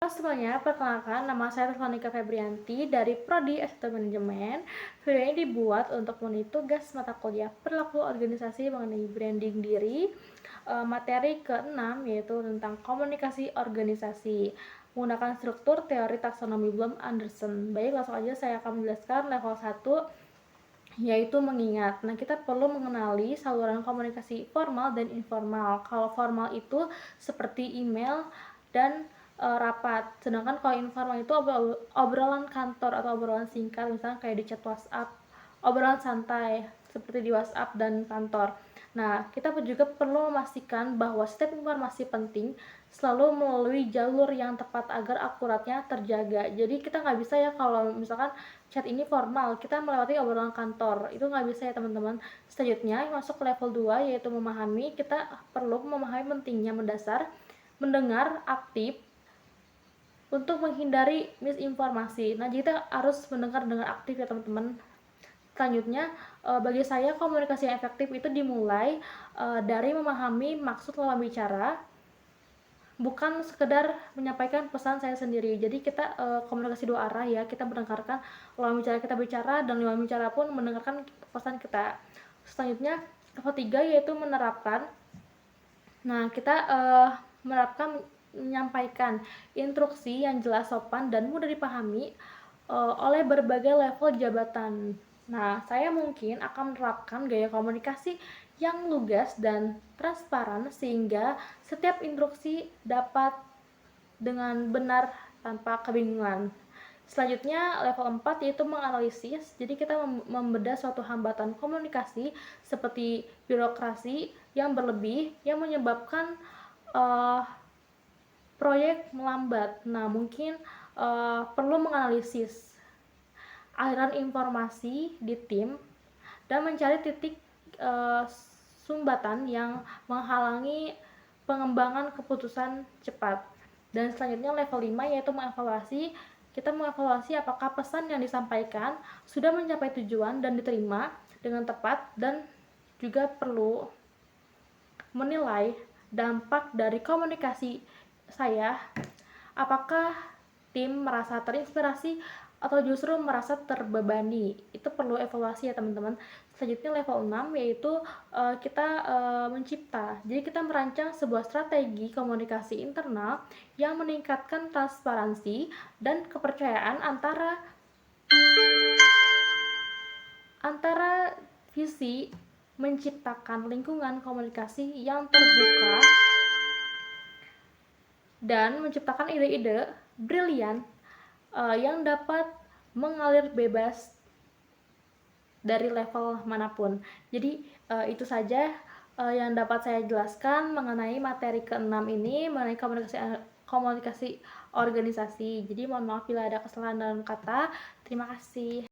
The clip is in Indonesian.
Halo semuanya, perkenalkan nama saya Veronica Febrianti dari Prodi S1 Manajemen. Video ini dibuat untuk memenuhi tugas mata kuliah perilaku organisasi mengenai branding diri. Materi ke-6 yaitu tentang komunikasi organisasi menggunakan struktur teori taksonomi Bloom Anderson. Baik, langsung aja saya akan menjelaskan level 1 yaitu mengingat. Nah, kita perlu mengenali saluran komunikasi formal dan informal. Kalau formal itu seperti email dan rapat. Sedangkan kalau informal itu obrolan kantor atau obrolan singkat, misalnya kayak di chat WhatsApp, obrolan santai seperti di WhatsApp dan kantor. Nah, kita juga perlu memastikan bahwa setiap informasi penting selalu melalui jalur yang tepat agar akuratnya terjaga. Jadi kita nggak bisa ya kalau misalkan chat ini formal, kita melewati obrolan kantor. Itu nggak bisa ya teman-teman. Selanjutnya masuk ke level 2 yaitu memahami. Kita perlu memahami pentingnya mendasar, mendengar aktif, untuk menghindari misinformasi. Nah, jadi kita harus mendengar dengan aktif ya teman-teman. Selanjutnya, bagi saya komunikasi yang efektif itu dimulai dari memahami maksud lawan bicara, bukan sekedar menyampaikan pesan saya sendiri. Jadi kita komunikasi dua arah ya, kita mendengarkan lawan bicara kita bicara dan lawan bicara pun mendengarkan pesan kita. Selanjutnya, level 3 yaitu menerapkan. Nah, kita menerapkan menyampaikan instruksi yang jelas, sopan, dan mudah dipahami oleh berbagai level jabatan. Nah, saya mungkin akan menerapkan gaya komunikasi yang lugas dan transparan sehingga setiap instruksi dapat dengan benar tanpa kebingungan. Selanjutnya level 4 yaitu menganalisis. Jadi kita membedah suatu hambatan komunikasi seperti birokrasi yang berlebih yang menyebabkan proyek melambat. Nah, mungkin perlu menganalisis aliran informasi di tim dan mencari titik sumbatan yang menghalangi pengembangan keputusan cepat. Dan selanjutnya level 5 yaitu mengevaluasi. Kita mengevaluasi apakah pesan yang disampaikan sudah mencapai tujuan dan diterima dengan tepat, dan juga perlu menilai dampak dari komunikasi saya, apakah tim merasa terinspirasi atau justru merasa terbebani. Itu perlu evaluasi ya teman-teman. Selanjutnya level 6 yaitu kita mencipta. Jadi kita merancang sebuah strategi komunikasi internal yang meningkatkan transparansi dan kepercayaan antara visi menciptakan lingkungan komunikasi yang terbuka dan menciptakan ide-ide brilian yang dapat mengalir bebas dari level manapun. Jadi itu saja yang dapat saya jelaskan mengenai materi ke-6 ini, mengenai komunikasi organisasi. Jadi mohon maaf bila ada kesalahan dalam kata. Terima kasih.